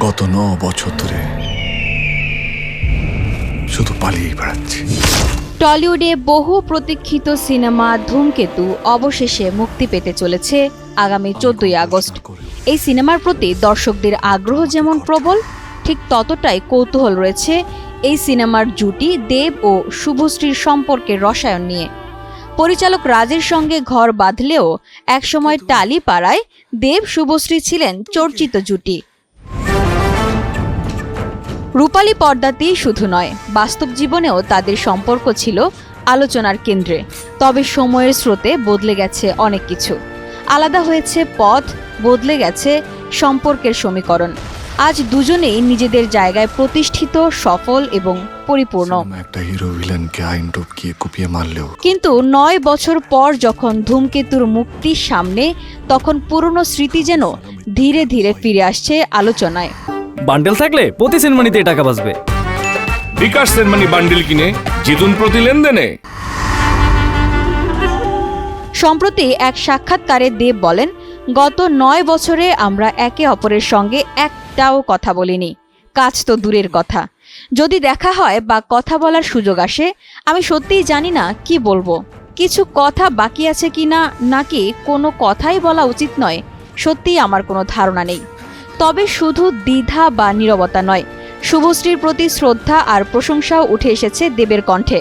গত 9 বছর ধরে শুধু পালিয়েই বেড়াচ্ছি। টলিউডে বহু প্রতীক্ষিত সিনেমা ধূমকেতু অবশেষে মুক্তি পেতে চলেছে আগামী 14ই আগস্ট। এই সিনেমার প্রতি দর্শকদের আগ্রহ যেমন প্রবল, ঠিক ততটাই কৌতূহল রয়েছে এই সিনেমার জুটি দেব ও শুভশ্রীর সম্পর্কের রসায়ন নিয়ে। পরিচালক রাজের সঙ্গে ঘর বাঁধলেও একসময় টালি পাড়ায় দেব শুভশ্রী ছিলেন চর্চিত জুটি। রূপালী পর্দাতেই শুধু নয়, বাস্তব জীবনেও তাদের সম্পর্ক ছিল আলোচনার কেন্দ্রে। তবে সময়ের স্রোতে বদলে গেছে অনেক কিছু। আলাদা হয়েছে পথ, বদলে গেছে সম্পর্কের সমীকরণ। আজ দুজনেই নিজেদের জায়গায় প্রতিষ্ঠিত, সফল এবং পরিপূর্ণ। একটা হিরো ভিলেনকে আইন টপকিয়ে কুপিয়ে মারলেও কিন্তু 9 বছর পর যখন ধূমকেতুর মুক্তির সামনে, তখন পুরনো স্মৃতি যেন ধীরে ধীরে ফিরে আসছে আলোচনায়। বান্ডেল থাকলে প্রতি সেনমানিতে টাকা বাঁচবে। বিকাশ সেনমানি বান্ডেল কিনে জিতুন প্রতি লেনদেনে। সম্প্রতি এক সাক্ষাৎকারে দেব বলেন, গত 9 বছরে আমরা একে অপরের সঙ্গে একটাও কথা বলিনি। কাজ তো দূরের কথা, যদি দেখা হয় বা কথা বলার সুযোগ আসে, আমি সত্যিই জানি না কি বলবো। কিছু কথা বাকি আছে কিনা, নাকি কোনো কথাই বলা উচিত নয়, সত্যিই আমার কোনো ধারণা নেই। তবে শুধু দ্বিধা বা নীরবতা নয়, শুভশ্রীর প্রতি শ্রদ্ধা আর প্রশংসাও উঠে এসেছে দেবের কণ্ঠে।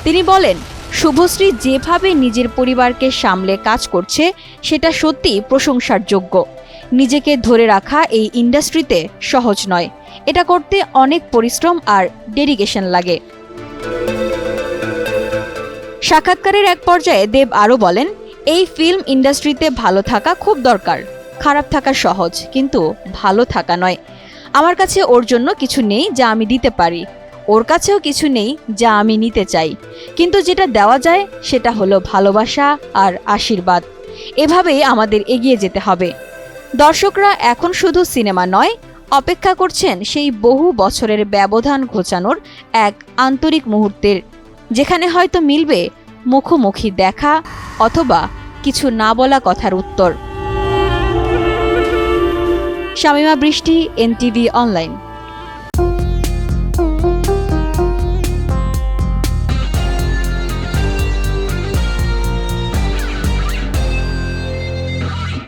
তিনি বলেন, শুভশ্রী যেভাবে নিজের পরিবারকে সামলে কাজ করছে সেটা সত্যিই প্রশংসার যোগ্য। নিজেকে ধরে রাখা এই ইন্ডাস্ট্রিতে সহজ নয়, এটা করতে অনেক পরিশ্রম আর ডেডিকেশন লাগে। সাক্ষাৎকারের এক পর্যায়ে দেব আরও বলেন, এই ফিল্ম ইন্ডাস্ট্রিতে ভালো থাকা খুব দরকার। খারাপ থাকা সহজ, কিন্তু ভালো থাকা নয়। আমার কাছে ওর জন্য কিছু নেই যা আমি দিতে পারি, ওর কাছেও কিছু নেই যা আমি নিতে চাই, কিন্তু যেটা দেওয়া যায় সেটা হলো ভালোবাসা আর আশীর্বাদ। এভাবেই আমাদের এগিয়ে যেতে হবে। দর্শকরা এখন শুধু সিনেমা নয়, অপেক্ষা করছেন সেই বহু বছরের ব্যবধান ঘোচানোর এক আন্তরিক মুহূর্তের, যেখানে হয়তো মিলবে মুখোমুখি দেখা অথবা কিছু না বলা কথার উত্তর। শামিমা বৃষ্টি, NTV অনলাইন।